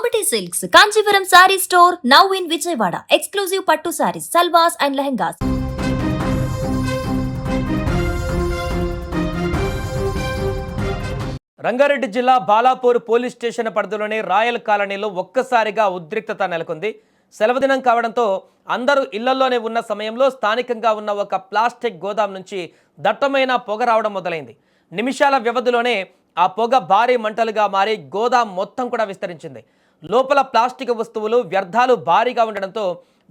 Ambati Silks, Kanchipuram Saree Store, now in Vijayawada. Exclusive Pattu Sarees, Salwas and Lehengas. Rangareddy జిల్లా Balapur police station పరిధిలోని royal కాలనీలో ఒక్కసారిగా ఉద్రిక్తత నెలకొంది. సెలవుదినం కావడంతో అందరూ ఇళ్లలోనే ఉన్న సమయంలో స్థానికంగా ఉన్న ఒక ప్లాస్టిక్ గోదాం నుంచి దట్టమైన పొగ రావడం మొదలైంది. నిమిషాల వ్యవధిలోనే ఆ పొగ భారీ మంటలుగా మారి గోదాం మొత్తం కూడా విస్తరించింది. లోపల ప్లాస్టిక్ వస్తువులు వ్యర్థాలు భారీగా ఉండడంతో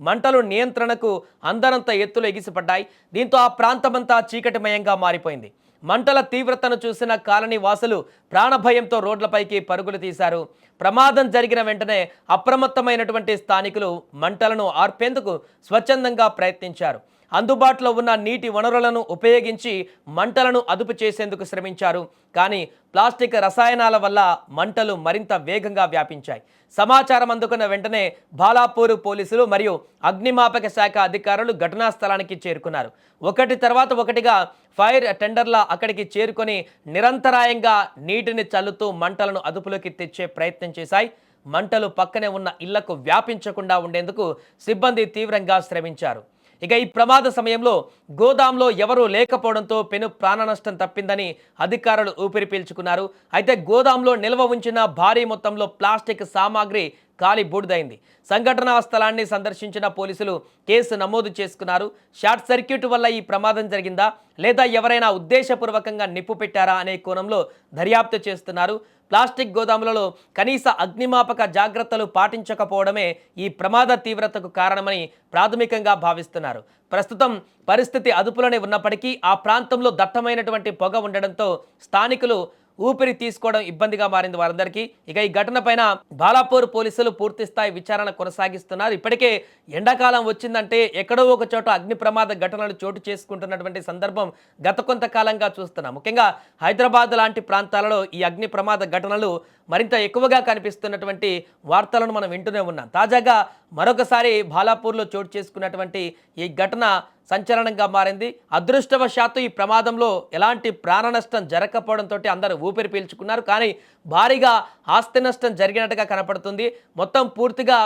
మంటలు నియంత్రణకు అందరంత ఎత్తులో ఎగిసిపడ్డాయి. దీంతో ఆ ప్రాంతమంతా చీకటిమయంగా మారిపోయింది. మంటల తీవ్రతను చూసిన కాలనీ వాసులు ప్రాణభయంతో రోడ్లపైకి పరుగులు తీశారు. ప్రమాదం జరిగిన వెంటనే అప్రమత్తమైనటువంటి స్థానికులు మంటలను ఆర్పేందుకు స్వచ్ఛందంగా ప్రయత్నించారు. అందుబాటులో ఉన్న నీటి వనరులను ఉపయోగించి మంటలను అదుపు చేసేందుకు శ్రమించారు. కానీ ప్లాస్టిక్ రసాయనాల వల్ల మంటలు మరింత వేగంగా వ్యాపించాయి. సమాచారం అందుకున్న వెంటనే బాలాపూర్ పోలీసులు మరియు అగ్నిమాపక శాఖ అధికారులు ఘటనా స్థలానికి చేరుకున్నారు. ఒకటి తర్వాత ఒకటిగా ఫైర్ టెండర్ల అక్కడికి చేరుకొని నిరంతరాయంగా నీటిని చల్లుతూ మంటలను అదుపులోకి తెచ్చే ప్రయత్నం చేశాయి. మంటలు పక్కనే ఉన్న ఇళ్లకు వ్యాపించకుండా ఉండేందుకు సిబ్బంది తీవ్రంగా శ్రమించారు. ఇక ఈ ప్రమాద సమయంలో గోదాంలో ఎవరూ లేకపోవడంతో పెను ప్రాణ నష్టం తప్పిందని అధికారులు ఊపిరి పీల్చుకున్నారు. అయితే గోదాంలో నిల్వ ఉంచిన భారీ మొత్తంలో ప్లాస్టిక్ సామాగ్రి కాలి బూడిదైంది. సంఘటనా స్థలాన్ని సందర్శించిన పోలీసులు కేసు నమోదు చేసుకున్నారు. షార్ట్ సర్క్యూట్ వల్ల ఈ ప్రమాదం జరిగిందా లేదా ఎవరైనా ఉద్దేశపూర్వకంగా నిప్పు పెట్టారా అనే కోణంలో దర్యాప్తు చేస్తున్నారు. ప్లాస్టిక్ గోదాములలో కనీస అగ్నిమాపక జాగ్రత్తలు పాటించకపోవడమే ఈ ప్రమాద తీవ్రతకు కారణమని ప్రాథమికంగా భావిస్తున్నారు. ప్రస్తుతం పరిస్థితి అదుపులోనే ఉన్నప్పటికీ ఆ ప్రాంతంలో దట్టమైనటువంటి పొగ ఉండడంతో స్థానికులు ఊపిరి తీసుకోవడం ఇబ్బందిగా మారింది వారందరికీ. ఇక ఈ ఘటన పైన బాలాపూర్ పోలీసులు పూర్తి స్థాయి విచారణ కొనసాగిస్తున్నారు. ఇప్పటికే ఎండాకాలం వచ్చిందంటే ఎక్కడో ఒక చోట అగ్ని ప్రమాద ఘటనలు చోటు చేసుకుంటున్నటువంటి సందర్భం గత కొంతకాలంగా చూస్తున్నాం. ముఖ్యంగా హైదరాబాద్ లాంటి ప్రాంతాలలో ఈ అగ్ని ప్రమాద ఘటనలు మరింత ఎక్కువగా కనిపిస్తున్నటువంటి వార్తలను మనం వింటూనే ఉన్నాం. తాజాగా మరొకసారి బాలాపూర్లో చోటు చేసుకున్నటువంటి ఈ ఘటన సంచలనంగా మారింది. అదృష్టవశాత్తు ఈ ప్రమాదంలో ఎలాంటి ప్రాణ నష్టం జరగకపోవడంతో అందరూ ఊపిరి పీల్చుకున్నారు. కానీ భారీగా ఆస్తి నష్టం జరిగినట్టుగా కనపడుతుంది. మొత్తం పూర్తిగా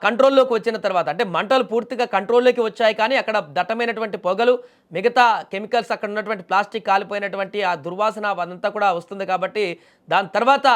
కంట్రోల్లోకి వచ్చిన తర్వాత అంటే మంటలు పూర్తిగా కంట్రోల్లోకి వచ్చాయి. కానీ అక్కడ దట్టమైనటువంటి పొగలు, మిగతా కెమికల్స్, అక్కడ ఉన్నటువంటి ప్లాస్టిక్ కాలిపోయినటువంటి ఆ దుర్వాసన అదంతా కూడా వస్తుంది. కాబట్టి దాని తర్వాత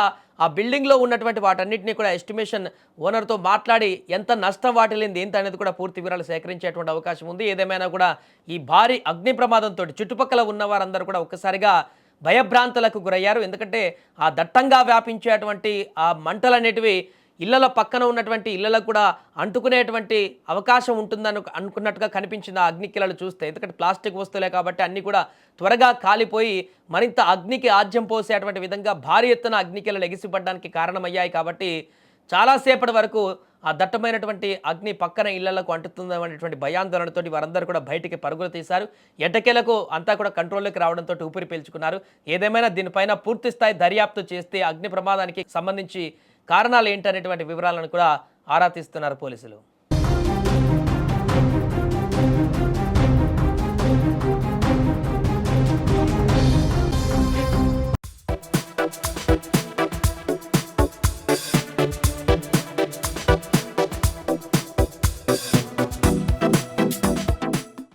ఆ బిల్డింగ్లో ఉన్నటువంటి వాటన్నిటిని కూడా ఎస్టిమేషన్ ఓనర్తో మాట్లాడి ఎంత నష్టం వాటిల్లింది ఏంటి అనేది కూడా పూర్తి వివరాలు సేకరించేటువంటి అవకాశం ఉంది. ఏదేమైనా కూడా ఈ భారీ అగ్ని ప్రమాదంతో చుట్టుపక్కల ఉన్న వారందరూ కూడా ఒక్కసారిగా భయభ్రాంతులకు గురయ్యారు. ఎందుకంటే ఆ దట్టంగా వ్యాపించేటువంటి ఆ మంటలు అనేటివి ఇళ్లలో పక్కన ఉన్నటువంటి ఇళ్లకు కూడా అంటుకునేటువంటి అవకాశం ఉంటుందని అనుకున్నట్టుగా కనిపించింది ఆ అగ్నికిలలు చూస్తే. ఎందుకంటే ప్లాస్టిక్ వస్తువులే కాబట్టి అన్నీ కూడా త్వరగా కాలిపోయి మరింత అగ్నికి ఆజ్యం పోసేటువంటి విధంగా భారీ ఎత్తున అగ్నికిలలు ఎగిసిపడడానికి కారణమయ్యాయి. కాబట్టి చాలాసేపటి వరకు ఆ దట్టమైనటువంటి అగ్ని పక్కన ఇళ్లకు అంటుతుందనేటువంటి భయాందోళనతో వారందరూ కూడా బయటికి పరుగులు తీశారు. ఎట్టకేలకు అంతా కూడా కంట్రోల్లోకి రావడంతో ఊపిరి పీల్చుకున్నారు. ఏదేమైనా దీనిపైన పూర్తి స్థాయి దర్యాప్తు చేస్తే అగ్ని ప్రమాదానికి సంబంధించి కారణాలు ఏంటనేటువంటి వివరాలను కూడా ఆరా తీస్తున్నారు పోలీసులు.